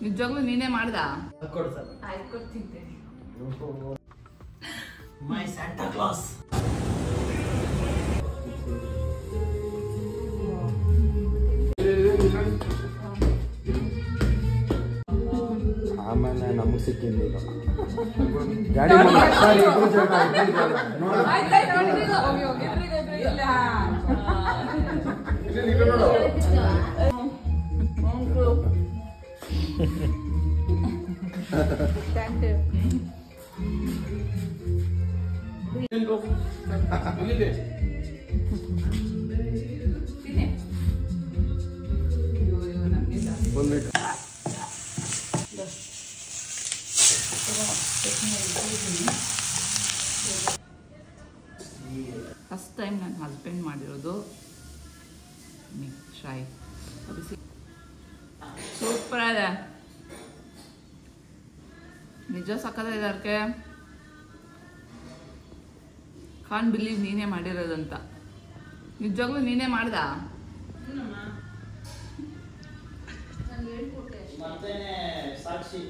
ನಿಜವಾಗ್ಲೂ ನೀನೇ ಮಾಡ್ದ? ಮೈ ಸ್ಯಾಂಟಾ ಕ್ಲಾಸ್. ಆಮೇಲೆ ನಮಗೆ ಸಿಕ್ಕಿಲ್ಲ ಈಗ ಫಸ್ಟ್ ಟೈಮ್ ನನ್ನ ಹಸ್ಬೆಂಡ್ ಮಾಡಿರೋದು ಮಿಕ್ಸ್ ಫ್ರೈ. ಸೂಪರ್ ಇದೆ, ನಿಜ ಸಕ್ಕತ್ತಾಗಿದೆ. ಅದಕ್ಕೆ ಕಾನ್ ಬಿಲೀವ್ ನೀನೇ ಮಾಡಿರೋದಂತ. ನಿಜವಾಗ್ಲೂ ನೀನೇ ಮಾಡ್ದ? ಸಾಕ್ಷಿ.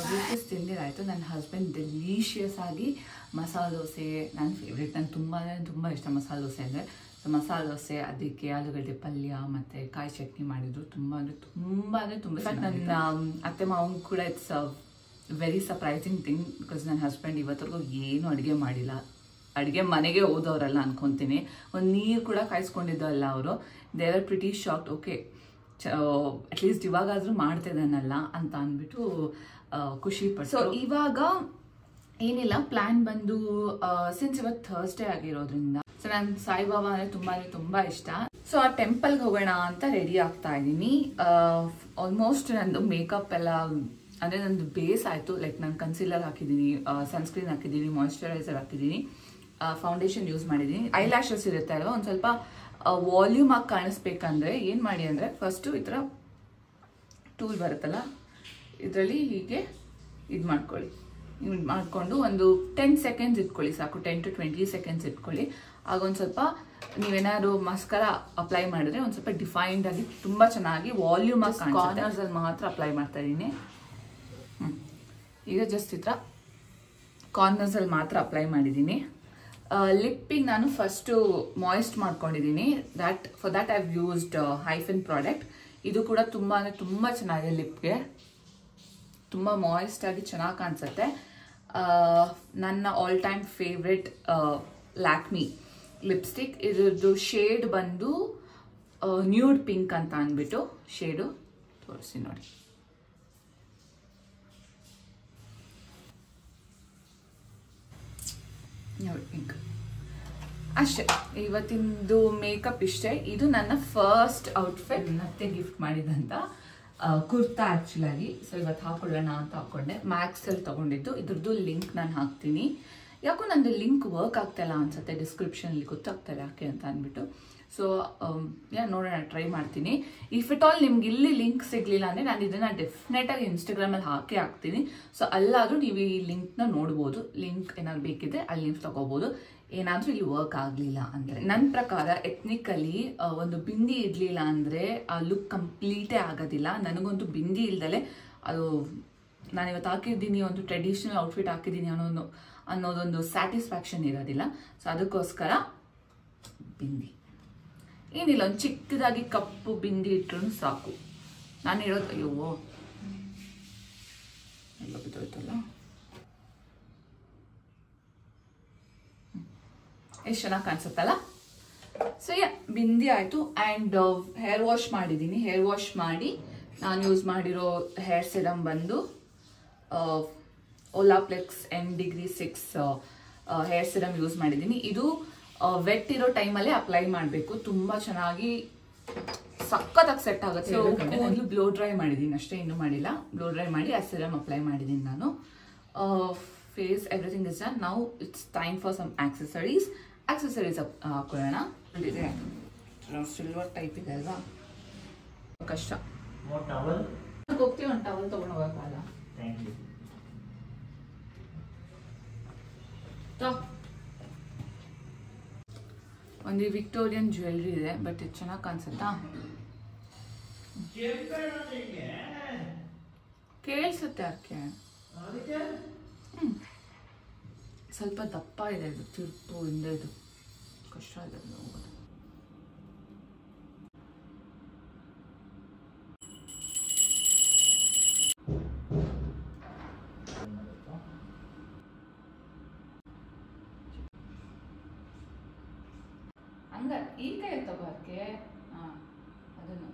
ಬ್ರೇಕ್ಫಾಸ್ಟ್ ತಿಂದಿರಾಯಿತು. ನನ್ನ ಹಸ್ಬೆಂಡ್ ಡೆಲಿಷಿಯಸ್ ಆಗಿ ಮಸಾಲೆ ದೋಸೆ, ನನ್ನ ಫೇವ್ರೇಟ್, ನಂಗೆ ತುಂಬ ಇಷ್ಟ ಮಸಾಲೆ ದೋಸೆ ಅಂದರೆ. ಸೊ ಮಸಾಲೆ ದೋಸೆ, ಅದಕ್ಕೆ ಆಲೂಗಡ್ಡೆ ಪಲ್ಯ ಮತ್ತು ಕಾಯಿ ಚಟ್ನಿ ಮಾಡಿದ್ರು. ತುಂಬ ನನ್ನ ಅತ್ತೆ ಮಾವಂಗೆ ಕೂಡ it's very surprising thing. Because ನನ್ನ ಹಸ್ಬೆಂಡ್ ಇವತ್ತರೆಗೂ ಏನೂ ಅಡುಗೆ ಮಾಡಿಲ್ಲ. ಅಡುಗೆ ಮನೆಗೆ ಹೋದವರಲ್ಲ ಅನ್ಕೊತೀನಿ. ಒಂದು ನೀರು ಕೂಡ ಕಾಯಿಸ್ಕೊಂಡಿದ್ದಲ್ಲ ಅವರು. They are pretty shocked. Okay, at least ಇವಾಗಾದರೂ ಮಾಡ್ತಿದ್ದಾನಲ್ಲ ಅಂತ ಅಂದ್ಬಿಟ್ಟು ಖುಷಿ ಪಟ್ಟು. ಸೊ ಇವಾಗ ಏನಿಲ್ಲ, ಪ್ಲ್ಯಾನ್ ಬಂದು ಸಿನ್ಸ್ ಇವತ್ತು ಥರ್ಸ್ಡೇ ಆಗಿರೋದ್ರಿಂದ, ಸೊ ನಾನು ಸಾಯಿಬಾಬಾ ಅಂದರೆ ತುಂಬ ಇಷ್ಟ. ಸೊ ಆ ಟೆಂಪಲ್ಗೆ ಹೋಗೋಣ ಅಂತ ರೆಡಿ ಆಗ್ತಾ ಇದ್ದೀನಿ. ಆಲ್ಮೋಸ್ಟ್ ನಂದು ಮೇಕಪ್ ಎಲ್ಲ ಅಂದರೆ ನಂದು ಬೇಸ್ ಆಯಿತು. ಲೈಕ್ ನಾನು ಕನ್ಸೀಲರ್ ಹಾಕಿದ್ದೀನಿ, ಸನ್ಸ್ಕ್ರೀನ್ ಹಾಕಿದ್ದೀನಿ, ಮಾಯಿಶ್ಚರೈಸರ್ ಹಾಕಿದ್ದೀನಿ, ಫೌಂಡೇಶನ್ ಯೂಸ್ ಮಾಡಿದ್ದೀನಿ. ಐ ಲ್ಯಾಶಸ್ ಇರುತ್ತೆ ಅಲ್ವಾ, ಒಂದು ಸ್ವಲ್ಪ ವಾಲ್ಯೂಮ್ ಆಗಿ ಕಾಣಿಸ್ಬೇಕಂದ್ರೆ ಏನು ಮಾಡಿ ಅಂದರೆ, ಫಸ್ಟು ಈ ಥರ ಟೂಲ್ ಬರುತ್ತಲ್ಲ, ಇದರಲ್ಲಿ ಹೀಗೆ ಇದು ಮಾಡ್ಕೊಳ್ಳಿ. ಮಾಡಿಕೊಂಡು ಒಂದು 10 ಸೆಕೆಂಡ್ಸ್ ಇಟ್ಕೊಳ್ಳಿ ಸಾಕು. 10 to 20 ಸೆಕೆಂಡ್ಸ್ ಇಟ್ಕೊಳ್ಳಿ. ಆಗ ಒಂದು ಸ್ವಲ್ಪ ನೀವೇನಾದ್ರು ಮಸ್ಕರ ಅಪ್ಲೈ ಮಾಡಿದ್ರೆ ಒಂದು ಸ್ವಲ್ಪ ಡಿಫೈನ್ಡ್ ಆಗಿ ತುಂಬ ಚೆನ್ನಾಗಿ ವಾಲ್ಯೂಮ್ ಆಗಿ ಕಾಣಿಸುತ್ತೆ. ಕಾರ್ನರ್ಸಲ್ಲಿ ಮಾತ್ರ ಅಪ್ಲೈ ಮಾಡ್ತಾ ಇದ್ದೀನಿ. ಈಗ ಜಸ್ಟ್ ಈ ಥರ ಕಾರ್ನರ್ಸಲ್ಲಿ ಮಾತ್ರ ಅಪ್ಲೈ ಮಾಡಿದ್ದೀನಿ. ಲಿಪ್ಪಿಗೆ ನಾನು ಫಸ್ಟು ಮಾಯಿಸ್ಟ್ ಮಾಡ್ಕೊಂಡಿದ್ದೀನಿ. For that I've used hyphen product. ಇದು ಕೂಡ ತುಂಬ ಚೆನ್ನಾಗಿದೆ. ಲಿಪ್ಗೆ ತುಂಬ ಮಾಯಿಸ್ಟ್ ಆಗಿ ಚೆನ್ನಾಗಿ ಕಾಣಿಸುತ್ತೆ. ನನ್ನ all time favourite Lakme lipstick. ಇದ್ರದ್ದು ಶೇಡ್ ಬಂದು ನ್ಯೂಡ್ ಪಿಂಕ್ ಅಂತ ಅಂದ್ಬಿಟ್ಟು ಶೇಡು ತೋರಿಸಿ ನೋಡಿ. ನ್ಯೂಡ್ ಪಿಂಕ್ ಅಷ್ಟೇ. ಇವತ್ತಿಂದು ಮೇಕಪ್ ಇಷ್ಟೇ. ಇದು ನನ್ನ ಫಸ್ಟ್ ಔಟ್ಫಿಟ್, ಮತ್ತೆ ಗಿಫ್ಟ್ ಮಾಡಿದಂತ ಕುರ್ತಾ ಆ್ಯಕ್ಚುಲಾಗಿ. ಸೊ ಇವತ್ತು ಹಾಕೊಳ್ಳೋಣ ಅಂತ ಹಾಕ್ಕೊಂಡೆ. ಮ್ಯಾಕ್ಸಲ್ಲಿ ತೊಗೊಂಡಿದ್ದು. ಇದ್ರದ್ದು ಲಿಂಕ್ ನಾನು ಹಾಕ್ತೀನಿ. ಯಾಕೋ ನಂದು ಲಿಂಕ್ ವರ್ಕ್ ಆಗ್ತಾಯಿಲ್ಲ ಅನ್ಸುತ್ತೆ, ಡಿಸ್ಕ್ರಿಪ್ಷನಲ್ಲಿ ಗೊತ್ತಾಗ್ತಾಯಿಲ್ಲ ಯಾಕೆ ಅಂತ ಅಂದ್ಬಿಟ್ಟು. ಸೊ ನೋಡೋಣ, ಟ್ರೈ ಮಾಡ್ತೀನಿ. ಇಫ್ ಇಟ್ ಆಲ್ ನಿಮ್ಗೆ ಇಲ್ಲಿ ಲಿಂಕ್ ಸಿಗಲಿಲ್ಲ ಅಂದರೆ ನಾನು ಇದನ್ನು ಡೆಫಿನೆಟಾಗಿ ಇನ್ಸ್ಟಾಗ್ರಾಮಲ್ಲಿ ಹಾಕ್ತೀನಿ. ಸೊ ಅಲ್ಲಾದರೂ ನೀವು ಈ ಲಿಂಕ್ನ ನೋಡ್ಬೋದು. ಲಿಂಕ್ ಏನಾದ್ರು ಬೇಕಿದ್ರೆ ಅಲ್ಲಿ ಲಿಂಕ್ ತೊಗೋಬೋದು. ಏನಾದರೂ ಇಲ್ಲಿ ವರ್ಕ್ ಆಗಲಿಲ್ಲ ಅಂದರೆ. ನನ್ನ ಪ್ರಕಾರ ಎತ್ನಿಕಲಿ ಒಂದು ಬಿಂದಿ ಇರಲಿಲ್ಲ ಅಂದರೆ ಆ ಲುಕ್ ಕಂಪ್ಲೀಟೇ ಆಗೋದಿಲ್ಲ. ನನಗಂತೂ ಬಿಂದಿ ಇಲ್ದಲೆ ಅದು ನಾನಿವತ್ತು ಹಾಕಿದ್ದೀನಿ, ಒಂದು ಟ್ರೆಡಿಷ್ನಲ್ ಔಟ್ಫಿಟ್ ಹಾಕಿದ್ದೀನಿ ಅನ್ನೋದೊಂದು ಸ್ಯಾಟಿಸ್ಫ್ಯಾಕ್ಷನ್ ಇರೋದಿಲ್ಲ. ಸೊ ಅದಕ್ಕೋಸ್ಕರ ಬಿಂದಿ ಏನಿಲ್ಲ, ಒಂದು ಚಿಕ್ಕದಾಗಿ ಕಪ್ಪು ಬಿಂದಿ ಇಟ್ಟರು ಸಾಕು. ನಾನು ಹೇಳೋದು, ಅಯ್ಯೋ ಎಲ್ಲ ಬಿದ್ದೋಯ್ತಲ್ಲ, ಎಷ್ಟು ಚೆನ್ನಾಗಿ ಕಾಣಿಸುತ್ತಲ್ಲ. ಸೊ ಬಿಂದಿ ಆಯಿತು. ಆ್ಯಂಡ್ ಹೇರ್ ವಾಶ್ ಮಾಡಿದ್ದೀನಿ. ಹೇರ್ ವಾಶ್ ಮಾಡಿ ನಾನು ಯೂಸ್ ಮಾಡಿರೋ ಹೇರ್ ಸಿರಮ್ ಬಂದು ಓಲಾಪ್ಲೆಕ್ಸ್ N°6 ಹೇರ್ ಸಿರಮ್ ಯೂಸ್ ಮಾಡಿದ್ದೀನಿ. ಇದು ವೆಟ್ ಇರೋ ಟೈಮಲ್ಲೇ ಅಪ್ಲೈ ಮಾಡಬೇಕು. ತುಂಬ ಚೆನ್ನಾಗಿ ಸಖತ್ತಾಗಿ ಸೆಟ್ ಆಗುತ್ತೆ. ಒಂದು ಬ್ಲೋ ಡ್ರೈ ಮಾಡಿದ್ದೀನಿ ಅಷ್ಟೇ, ಇನ್ನೂ ಮಾಡಿಲ್ಲ. ಬ್ಲೋ ಡ್ರೈ ಮಾಡಿ ಆ ಸಿರಮ್ ಅಪ್ಲೈ ಮಾಡಿದ್ದೀನಿ ನಾನು. Face everything is done. Now it's time for some accessories ಹಾಕೊಳ್ಳೋಣ. ಸಿಲ್ವರ್ ಟೈಪ್ ಇದೆ ಅಲ್ವಾ, ಕಷ್ಟ. ಹೋಗ್ತೀವಿ, ಒಂದು ಟವಲ್ ತೊಗೊಂಡು ಹೋಗೋಕ್ಕಲ್ಲ. ಒಂದು ವಿಕ್ಟೋರಿಯನ್ ಜ್ಯುವೆಲ್ರಿ ಇದೆ, ಬಟ್ ಇದು ಚೆನ್ನಾಗಿ ಕಾಣಿಸುತ್ತಾ? ಕೇಳಿಸುತ್ತೆ ಯಾಕೆ? ಸ್ವಲ್ಪ ದಪ್ಪ ಇದೆ ಇದು, ತಿರುಪು ಇಂದ ಇದು ಕಷ್ಟ ಇದೆ ಹೋಗೋದು. ಹಂಗ ಈ ಕೈ ತಗೋಕೆ ಅದನ್ನು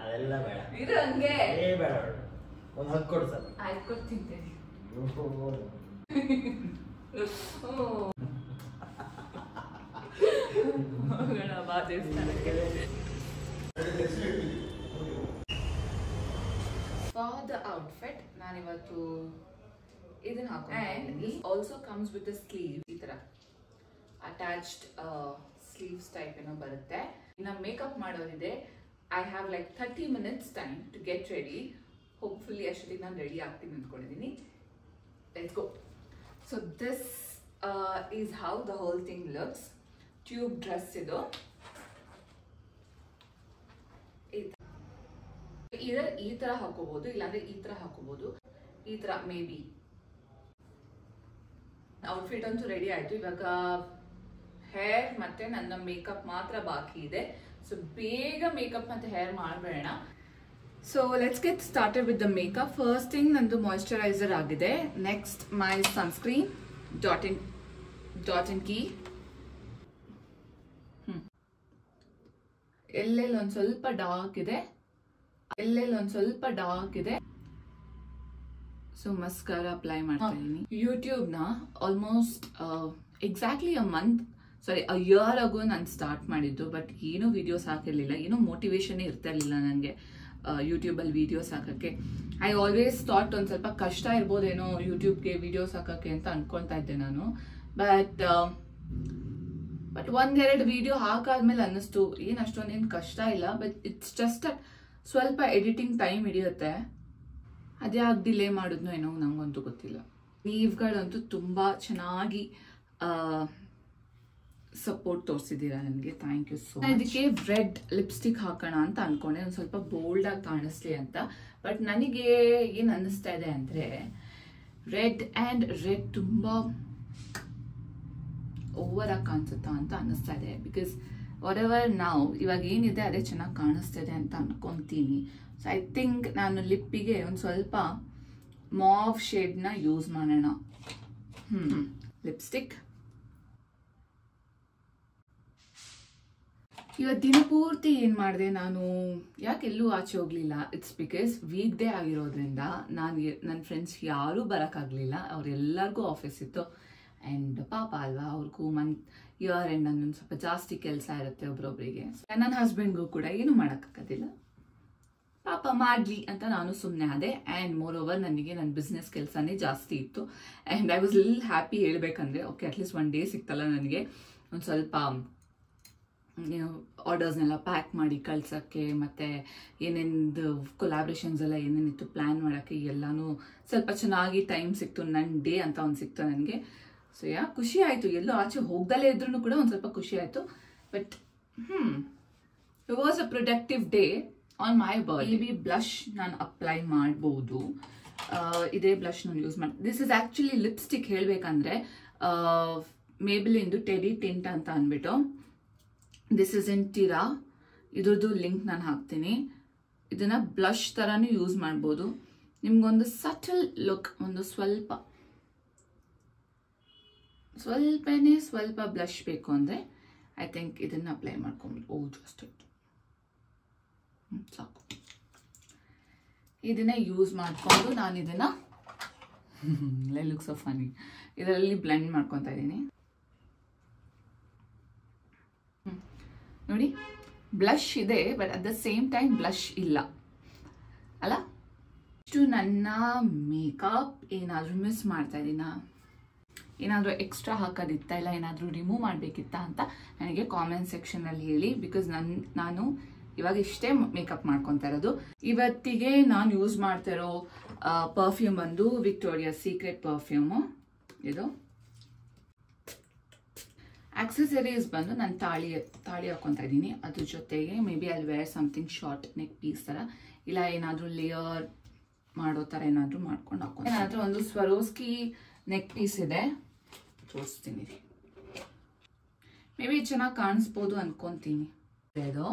ಅದೆಲ್ಲ ಬೇಡ, ಇದು ಹಂಗೆ ಬೇಡ. ಒಂದು ಹತ್ತು ಕೊಡು ಸರ್. ಆಯ್ತು, ಕೊಡ್ತೀನಿ. ಬಾ ದೇವಸ್ಥಾನಕ್ಕೆ. ಫಾರ್ ದ ಔಟ್ಫಿಟ್ ನಾನಿವತ್ತು ಇದನ್ನ ಹಾಕಿ, and this also comes with the sleeve. ಈ ತರ ಅಟ್ಯಾಚ್ಡ್ ಸ್ಲೀವ್ಸ್ ಟೈಪ್ ಏನೋ ಬರುತ್ತೆ. ಇನ್ನ ಮೇಕಪ್ ಮಾಡೋದಿದೆ. I have like 30 minutes time to get ready. Hopefully ಅಷ್ಟೊತ್ತಿಗೆ ನಾನು ರೆಡಿ ಆಗ್ತೀನಿ ಅಂದ್ಕೊಂಡಿದ್ದೀನಿ. Let's go. So this is how the whole thing looks. Tube dress ಇದು. ಇದರ ಈ ತರ ಹಾಕೋಬಹುದು, ಇಲ್ಲಾಂದ್ರೆ ಈ ತರ ಹಾಕೋಬಹುದು. ಈ ತರ ಮೇ ಬಿ. ಔಟ್ಫಿಟ್ ಅಂತೂ ರೆಡಿ ಆಯ್ತು. ಇವಾಗ ಹೇರ್ ಮತ್ತೆ ನನ್ನ ಮೇಕಪ್ ಮಾತ್ರ ಬಾಕಿ ಇದೆ. ಸೊ ಬೇಗ ಮೇಕಪ್ ಮತ್ತೆ ಹೇರ್ ಮಾಡಬೇಡ. So let's get started with the makeup. First thing ನಂದು ಮಾಯಿಶ್ಚರೈಸರ್ ಆಗಿದೆ. Next my sunscreen dot in key. ಎಲ್ಲೆಲ್ಲಿ ಒಂದ್ ಸ್ವಲ್ಪ ಡಾರ್ಕ್ ಇದೆ, ಸೊ ಮಸ್ಕಾರ ಅಪ್ಲೈ ಮಾಡ್ತಾ ಇದ್ದೀನಿ. ಯೂಟ್ಯೂಬ್ ನ ಆಲ್ಮೋಸ್ಟ್ ಎಕ್ಸಾಕ್ಟ್ಲಿ ಅ ಇಯರ್ ಆಗೋ ನಾನು ಸ್ಟಾರ್ಟ್ ಮಾಡಿದ್ದು. ಬಟ್ ಏನೂ ವಿಡಿಯೋಸ್ ಹಾಕಿರ್ಲಿಲ್ಲ, ಏನೂ ಮೋಟಿವೇಶನ್ ಇರ್ತಾ ಇರ್ಲಿಲ್ಲ ನನಗೆ ಯೂಟ್ಯೂಬಲ್ಲಿ ವಿಡಿಯೋಸ್ ಹಾಕಕ್ಕೆ. ಐ ಆಲ್ವೇಸ್ ಥಾಟ್ ಒಂದು ಸ್ವಲ್ಪ ಕಷ್ಟ ಇರ್ಬೋದೇನೋ ಯೂಟ್ಯೂಬ್ಗೆ ವಿಡಿಯೋಸ್ ಹಾಕಕ್ಕೆ ಅಂತ ಅನ್ಕೊಳ್ತಾ ಇದ್ದೆ ನಾನು. ಬಟ್ ಒಂದೆರಡು ವಿಡಿಯೋ ಹಾಕಾದ್ಮೇಲೆ ಅನ್ನಿಸ್ತು ಏನು ಅಷ್ಟೊಂದೇನು ಕಷ್ಟ ಇಲ್ಲ. ಬಟ್ ಇಟ್ಸ್ ಜಸ್ಟ್ ಸ್ವಲ್ಪ ಎಡಿಟಿಂಗ್ ಟೈಮ್ ಹಿಡಿಯುತ್ತೆ. ಅದ್ಯಾಕೆ ಡಿಲೇ ಮಾಡಿದ್ನೋ ಏನೋ ನಂಗಂತೂ ಗೊತ್ತಿಲ್ಲ. ನೀವುಗಳಂತೂ ತುಂಬ ಚೆನ್ನಾಗಿ ಸಪೋರ್ಟ್ ತೋರಿಸಿದ್ದೀರಾ ನನಗೆ. Thank you so much. ಇದಕ್ಕೆ ರೆಡ್ ಲಿಪ್ಸ್ಟಿಕ್ ಹಾಕೋಣ ಅಂತ ಅನ್ಕೊಂಡೆ, ಒಂದು ಸ್ವಲ್ಪ ಬೋಲ್ಡ್ ಆಗಿ ಕಾಣಿಸ್ಲಿ ಅಂತ. ಬಟ್ ನನಗೆ ಏನು ಅನ್ನಿಸ್ತಾ ಇದೆ ಅಂದರೆ ರೆಡ್ ತುಂಬ ಓವರ್ ಆಗಿ ಕಾಣಿಸುತ್ತಾ ಅಂತ ಅನ್ನಿಸ್ತಾ ಇದೆ. ಬಿಕಾಸ್ ವಾಟ್ ಎವರ್ ನಾವು ಇವಾಗ ಏನಿದೆ ಅದೇ ಚೆನ್ನಾಗಿ ಕಾಣಿಸ್ತಿದೆ ಅಂತ ಅನ್ಕೊಂತೀನಿ. ಸೊ ಐ ಥಿಂಕ್ ನಾನು ಲಿಪ್ಪಿಗೆ ಒಂದು ಸ್ವಲ್ಪ ಮಾವ್ ಶೇಡ್ನ ಯೂಸ್ ಮಾಡೋಣ. ಲಿಪ್ಸ್ಟಿಕ್. ಇವತ್ತು ದಿನ ಪೂರ್ತಿ ಏನು ಮಾಡಿದೆ ನಾನು, ಯಾಕೆ ಎಲ್ಲೂ ಆಚೆ ಹೋಗಲಿಲ್ಲ. ಇಟ್ಸ್ ಬಿಕಾಸ್ ವೀಕ್ ಡೇ ಆಗಿರೋದ್ರಿಂದ ನನ್ನ ಫ್ರೆಂಡ್ಸ್ ಯಾರೂ ಬರೋಕ್ಕಾಗಲಿಲ್ಲ. ಅವರೆಲ್ಲರಿಗೂ ಆಫೀಸ್ ಇತ್ತು. ಆ್ಯಂಡ್ ಪಾಪ ಅಲ್ವಾ, ಅವ್ರಿಗೂ ಇಯರ್ ಎಂಡ್ ಒಂದು ಸ್ವಲ್ಪ ಜಾಸ್ತಿ ಕೆಲಸ ಇರುತ್ತೆ ಒಬ್ರೊಬ್ರಿಗೆ. ನನ್ನ ಹಸ್ಬೆಂಡ್ಗೂ ಕೂಡ ಏನು ಮಾಡೋಕ್ಕಾಗೋದಿಲ್ಲ, ಪಾಪ ಮಾಡಲಿ ಅಂತ ನಾನು ಸುಮ್ಮನೆ ಆದೆ. ಆ್ಯಂಡ್ ಮೋರ್ ಓವರ್ ನನಗೆ ನನ್ನ ಬಿಸ್ನೆಸ್ ಕೆಲಸನೇ ಜಾಸ್ತಿ ಇತ್ತು. And I was lil happy ಹೇಳ್ಬೇಕಂದ್ರೆ. ಓಕೆ, ಅಟ್ಲೀಸ್ಟ್ 1 day ಸಿಕ್ತಲ್ಲ ನನಗೆ ಒಂದು ಸ್ವಲ್ಪ ಆರ್ಡರ್ಸ್ನೆಲ್ಲ ಪ್ಯಾಕ್ ಮಾಡಿ ಕಳ್ಸೋಕ್ಕೆ, ಮತ್ತು ಏನೇನು ಕೊಲಾಬ್ರೇಷನ್ಸ್ ಎಲ್ಲ ಏನೇನಿತ್ತು ಪ್ಲ್ಯಾನ್ ಮಾಡೋಕ್ಕೆ ಎಲ್ಲನೂ ಸ್ವಲ್ಪ ಚೆನ್ನಾಗಿ ಟೈಮ್ ಸಿಕ್ತು. ನನ್ನ ಡೇ ಅಂತ ಒಂದು ಸಿಕ್ತು ನನಗೆ. ಸೊ ಖುಷಿ ಆಯಿತು. ಎಲ್ಲೋ ಆಚೆ ಹೋಗ್ದಲೇ ಇದ್ರೂ ಕೂಡ ಒಂದು ಸ್ವಲ್ಪ ಖುಷಿ ಆಯಿತು. But it was a productive day on my birthday. B blush ನಾನು ಅಪ್ಲೈ ಮಾಡ್ಬೋದು. ಇದೇ ಬ್ಲಷ್ ನಾನು ಯೂಸ್ ಮಾಡಿ. ದಿಸ್ ಇಸ್ ಆ್ಯಕ್ಚುಲಿ ಲಿಪ್ಸ್ಟಿಕ್ ಹೇಳಬೇಕಂದ್ರೆ ಮೇಬೆಲಿನ್ದು ಟೆಡಿ ಟಿಂಟ್ ಅಂತ ಅಂದ್ಬಿಟ್ಟು. This is in Tira. ಇದ್ರದ್ದು ಲಿಂಕ್ ನಾನು ಹಾಕ್ತೀನಿ. ಇದನ್ನು ಬ್ಲಷ್ ಥರನೂ ಯೂಸ್ ಮಾಡ್ಬೋದು. ನಿಮ್ಗೊಂದು ಸಟಲ್ ಲುಕ್, ಒಂದು ಸ್ವಲ್ಪ ಬ್ಲಷ್ ಬೇಕು ಅಂದರೆ ಐ ಥಿಂಕ್ ಇದನ್ನು ಅಪ್ಲೈ ಮಾಡ್ಕೊಂಬಿಟ್ಟು ಜಸ್ಟ್ ಸಾಕು. ಇದನ್ನ ಯೂಸ್ ಮಾಡಿಕೊಂಡು ನಾನು ಇದನ್ನು ಲುಕ್ಸ್ ಆಫ್ ಫನಿ ಇದರಲ್ಲಿ ಬ್ಲೆಂಡ್ ಮಾಡ್ಕೊತಾ ಇದ್ದೀನಿ. ನೋಡಿ, ಬ್ಲಷ್ ಇದೆ, but at the same time blush ಇಲ್ಲ ಅಲ್ಲ. ಇಷ್ಟು ನನ್ನ ಮೇಕಪ್ ಏನಾದರೂ ಮಿಸ್ ಮಾಡ್ತಾ ಇದ್ದೀನಾ? ಏನಾದರೂ ಎಕ್ಸ್ಟ್ರಾ ಹಾಕೋದಿತ್ತಾ ಇಲ್ಲ ಏನಾದರೂ ರಿಮೂವ್ ಮಾಡಬೇಕಿತ್ತಾ ಅಂತ ನನಗೆ ಕಾಮೆಂಟ್ ಸೆಕ್ಷನಲ್ಲಿ ಹೇಳಿ. ಬಿಕಾಸ್ ನಾನು ಇವಾಗ ಇಷ್ಟೇ ಮೇಕಪ್ ಮಾಡ್ಕೊತಾ ಇರೋದು. ಇವತ್ತಿಗೆ ನಾನು ಯೂಸ್ ಮಾಡ್ತಾ ಇರೋ ಪರ್ಫ್ಯೂಮ್ ಬಂದು ವಿಕ್ಟೋರಿಯಾ ಸೀಕ್ರೆಟ್ ಪರ್ಫ್ಯೂಮು. ಇದು ಆಕ್ಸೆಸರೀಸ್ ಬಂದು ನಾನು ತಾಳಿ ಹಾಕೊತಾ ಇದ್ದೀನಿ. ಅದ್ರ ಜೊತೆಗೆ ಮೇ ಬಿ ಅಲ್ಲಿ wear something short neck piece ಥರ, ಇಲ್ಲ ಏನಾದರೂ ಲೇಯರ್ ಮಾಡೋ ಥರ ಏನಾದರೂ ಮಾಡ್ಕೊಂಡು ಹಾಕೊಂಡು. ಏನಾದರೂ ಒಂದು ಸ್ವರೋಸ್ಕಿ ನೆಕ್ ಪೀಸ್ ಇದೆ, ತೋರಿಸ್ತೀನಿ. ಮೇ ಬಿ ಚೆನ್ನಾಗಿ ಕಾಣಿಸ್ಬೋದು ಅನ್ಕೊಂತೀನಿ. ಇದು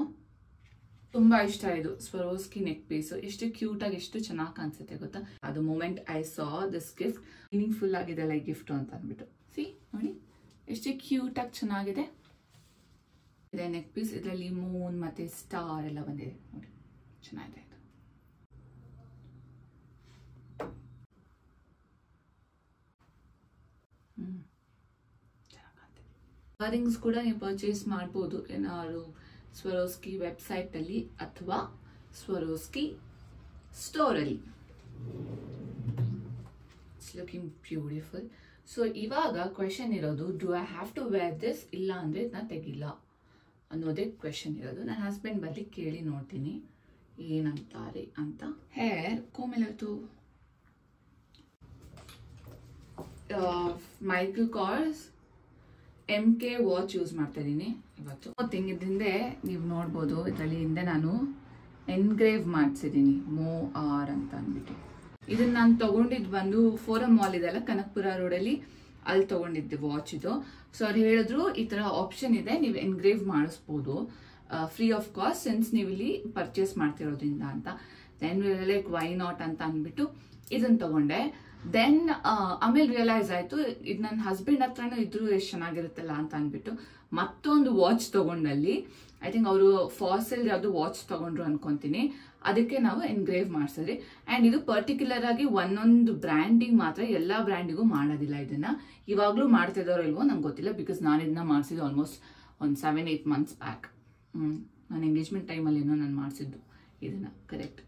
ತುಂಬ ಇಷ್ಟ, ಇದು ಸ್ವರೋಸ್ಕಿ ನೆಕ್ ಪೀಸು. ಎಷ್ಟು ಕ್ಯೂಟಾಗಿ ಎಷ್ಟು ಚೆನ್ನಾಗಿ ಕಾಣಿಸುತ್ತೆ ಗೊತ್ತಾ. ಅದು moment I saw this gift meaningful ಆಗಿದೆ ಲೈಕ್ ಗಿಫ್ಟ್ ಅಂತ ಅಂದ್ಬಿಟ್ಟು. ಸಿ ನೋಡಿ ಎಷ್ಟು ಕ್ಯೂಟಾಗಿ ಚೆನ್ನಾಗಿದೆ. ಇದೆ ನೆಕ್ ಪೀಸ್, ಇದರಲ್ಲಿ ಮೂನ್ ಮತ್ತೆ ಸ್ಟಾರ್ ಎಲ್ಲ ಬಂದಿದೆ ನೋಡಿ, ಚೆನ್ನಾಗಿದೆ. ಇಯರಿಂಗ್ಸ್ ಕೂಡ ನೀವು ಪರ್ಚೇಸ್ ಮಾಡ್ಬೋದು ಏನಾದ್ರು ಸ್ವರೋಸ್ಕಿ ವೆಬ್ಸೈಟಲ್ಲಿ ಅಥವಾ ಸ್ವರೋಸ್ಕಿ ಸ್ಟೋರಲ್ಲಿ. It's looking beautiful. ಸೊ ಇವಾಗ ಕ್ವೆಶನ್ ಇರೋದು, do I have to wear this, ಇಲ್ಲ ಅಂದರೆ ನಾನು ತೆಗಿಲ್ಲ ಅನ್ನೋದೇ ಕ್ವೆಶನ್ ಇರೋದು. ನನ್ನ ಹಸ್ಬೆಂಡ್ ಬರಲಿ ಕೇಳಿ ನೋಡ್ತೀನಿ ಏನಂತಾರೆ ಅಂತ. ಹೇರ್ ಕೋಮೆಲತ್ತು Michael Kors MK watch use ಮಾಡ್ತಾ ಇದ್ದೀನಿ ಇವತ್ತು. ಹಿಂದೆ ನೀವು ನೋಡ್ಬೋದು, ಇದರಲ್ಲಿ ಹಿಂದೆ ನಾನು ಎನ್ಗ್ರೇವ್ ಮಾಡಿಸಿದ್ದೀನಿ MOR ಅಂತ ಅಂದ್ಬಿಟ್ಟು. ಇದನ್ನ ನಾನು ತಗೊಂಡಿದ್ದು ಬಂದು ಫೋರಮ್ ಮಾಲ್ ಇದೆಲ್ಲ ಕನಕಪುರ ರೋಡಲ್ಲಿ, ಅಲ್ಲಿ ತಗೊಂಡಿದ್ದೆ ವಾಚ್ ಇದು. ಸೊ ಅವ್ರು ಹೇಳಿದ್ರು ಈ ಥರ ಆಪ್ಷನ್ ಇದೆ, ನೀವು ಎನ್ಗ್ರೇವ್ ಮಾಡಿಸ್ಬೋದು ಫ್ರೀ ಆಫ್ ಕಾಸ್ಟ್ ಸಿನ್ಸ್ ನೀವು ಇಲ್ಲಿ ಪರ್ಚೇಸ್ ಮಾಡ್ತಿರೋದ್ರಿಂದ ಅಂತ. ದೆನ್ ಲೈಕ್ ವೈ ನಾಟ್ ಅಂತ ಅಂದ್ಬಿಟ್ಟು ಇದನ್ನ ತಗೊಂಡೆ. ದೆನ್ ಆಮೇಲೆ ರಿಯಲೈಸ್ ಆಯಿತು ಇದು ನನ್ನ ಹಸ್ಬೆಂಡ್ ಹತ್ರನೂ ಇದ್ರೂ ಎಷ್ಟು ಚೆನ್ನಾಗಿರುತ್ತಲ್ಲ ಅಂತ ಅಂದ್ಬಿಟ್ಟು ಮತ್ತೊಂದು ವಾಚ್ ತಗೊಂಡಲ್ಲಿ, ಐ ಥಿಂಕ್ ಅವರು ಫಾಸಲ್ ಯಾವುದು ವಾಚ್ ತಗೊಂಡ್ರು ಅನ್ಕೊಂತೀನಿ, ಅದಕ್ಕೆ ನಾವು ಎನ್ಗ್ರೇವ್ ಮಾಡಿಸಿದ್ರಿ. ಆ್ಯಂಡ್ ಇದು ಪರ್ಟಿಕ್ಯುಲರ್ ಆಗಿ ಒಂದೊಂದು ಬ್ರ್ಯಾಂಡಿಗೆ ಮಾತ್ರ, ಎಲ್ಲ ಬ್ರ್ಯಾಂಡಿಗೂ ಮಾಡೋದಿಲ್ಲ ಇದನ್ನ. ಇವಾಗಲೂ ಮಾಡ್ತಿದ್ದಾರೋ ಇಲ್ವೋ ನಂಗೆ ಗೊತ್ತಿಲ್ಲ, ಬಿಕಾಸ್ ನಾನು ಇದನ್ನ ಮಾಡಿಸಿದ್ದು ಆಲ್ಮೋಸ್ಟ್ ಒಂದು 7-8 months ಬ್ಯಾಕ್. ನಾನು ಎಂಗೇಜ್ಮೆಂಟ್ ಟೈಮಲ್ಲೇನೋ ನಾನು ಮಾಡಿಸಿದ್ದು ಇದನ್ನ, ಕರೆಕ್ಟ್.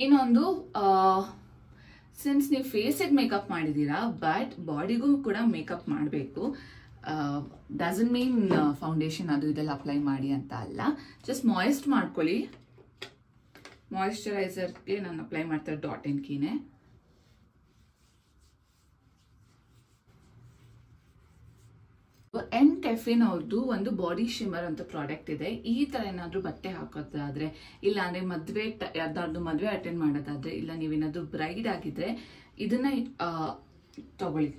ಇನ್ನೊಂದು, ಸಿನ್ಸ್ ನೀವು ಫೇಸಿಗೆ ಮೇಕಪ್ ಮಾಡಿದ್ದೀರಾ ಬಟ್ ಬಾಡಿಗೂ ಕೂಡ ಮೇಕಪ್ ಮಾಡಬೇಕು. ಡಸನ್ ಮೀನ್ ಫೌಂಡೇಶನ್ ಅದು ಇದೆಲ್ಲ ಅಪ್ಲೈ ಮಾಡಿ ಅಂತ ಅಲ್ಲ, ಜಸ್ಟ್ ಮಾಯಿಸ್ಟ್ ಮಾಡ್ಕೊಳ್ಳಿ. ಮಾಯಿಶ್ಚರೈಸರ್ಗೆ ನಾನು ಅಪ್ಲೈ ಮಾಡ್ತಾರೆ ಡಾಟ್ ಇನ್ ಕೀನೆ. ಎನ್ ಕೆಫಿನ್ ಅವ್ರದ್ದು ಒಂದು ಬಾಡಿ ಶಿಮರ್ ಅಂತ ಪ್ರಾಡಕ್ಟ್ ಇದೆ. ಈ ತರ ಏನಾದ್ರು ಬಟ್ಟೆ ಹಾಕೋದಾದ್ರೆ, ಇಲ್ಲ ಅಂದ್ರೆ ಯಾರ್ದಾದ್ರು ಮದ್ವೆ ಅಟೆಂಡ್ ಮಾಡೋದಾದ್ರೆ, ಇಲ್ಲ ನೀವೇನಾದ್ರು ಬ್ರೈಡ್ ಆಗಿದ್ರೆ ಇದನ್ನ ತಗೊಳ್ಳಿ.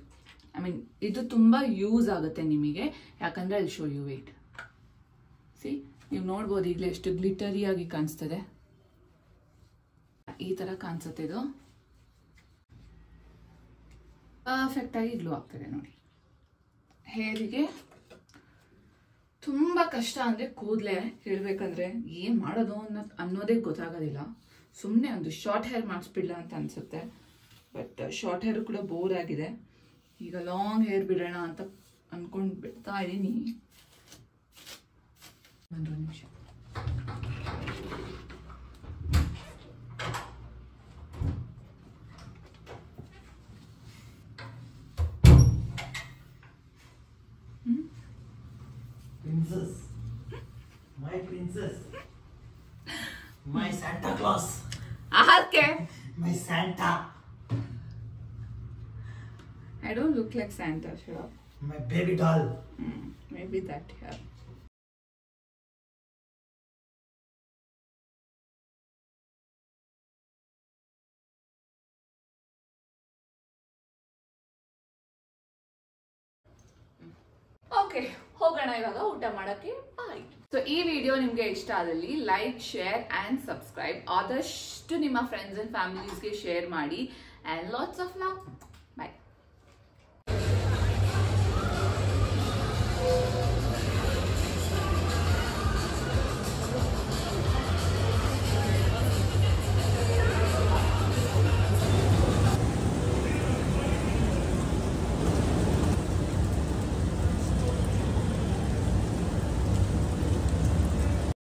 ಐ ಮೀನ್ ಇದು ತುಂಬಾ ಯೂಸ್ ಆಗುತ್ತೆ ನಿಮಗೆ, ಯಾಕಂದ್ರೆ ಅಲ್ಲಿ ಶೋ ಯು ವೇಟ್. ಸಿ ನೀವು ನೋಡ್ಬೋದು ಈಗಲೇ ಎಷ್ಟು ಗ್ಲಿಟರಿ ಆಗಿ ಕಾಣಿಸ್ತದೆ, ಈ ತರ ಕಾಣಿಸುತ್ತೆ. ಇದು ಪರ್ಫೆಕ್ಟ್ ಆಗಿ ಗ್ಲೋ ಆಗ್ತದೆ ನೋಡಿ. ಹೇರಿಗೆ ತುಂಬ ಕಷ್ಟ ಅಂದರೆ ಕೂದಲೇ ಹೇಳ್ಬೇಕಂದ್ರೆ ಏನು ಮಾಡೋದು ಅನ್ನೋದೇ ಗೊತ್ತಾಗೋದಿಲ್ಲ. ಸುಮ್ಮನೆ ಒಂದು ಶಾರ್ಟ್ ಹೇರ್ ಮಾಡಿಸ್ಬಿಡ್ಲ ಅಂತ ಅನಿಸುತ್ತೆ, ಬಟ್ ಶಾರ್ಟ್ ಹೇರ್ ಕೂಡ ಬೋರ್ ಆಗಿದೆ. ಈಗ ಲಾಂಗ್ ಹೇರ್ ಬಿಡೋಣ ಅಂತ ಅಂದ್ಕೊಂಡು ಬಿಡ್ತಾ ಇದ್ದೀನಿ. ಒಂದು ನಿಮಿಷ. Princess, my princess, my Santa Claus, RK my Santa, I don't look like Santa, sure. my baby doll. Maybe that, yeah. Okay, ಹೋಗೋಣ ಇವಾಗ ಊಟ ಮಾಡಕ್ಕೆ. ಬಾಯ್. ಸೊ ಈ ವಿಡಿಯೋ ನಿಮ್ಗೆ ಇಷ್ಟ ಆದಲ್ಲಿ ಲೈಕ್, ಶೇರ್ ಅಂಡ್ ಸಬ್ಸ್ಕ್ರೈಬ್. ಆದಷ್ಟು ನಿಮ್ಮ ಫ್ರೆಂಡ್ಸ್ ಅಂಡ್ ಫ್ಯಾಮಿಲೀಸ್ಗೆ ಶೇರ್ ಮಾಡಿ. And lots of love.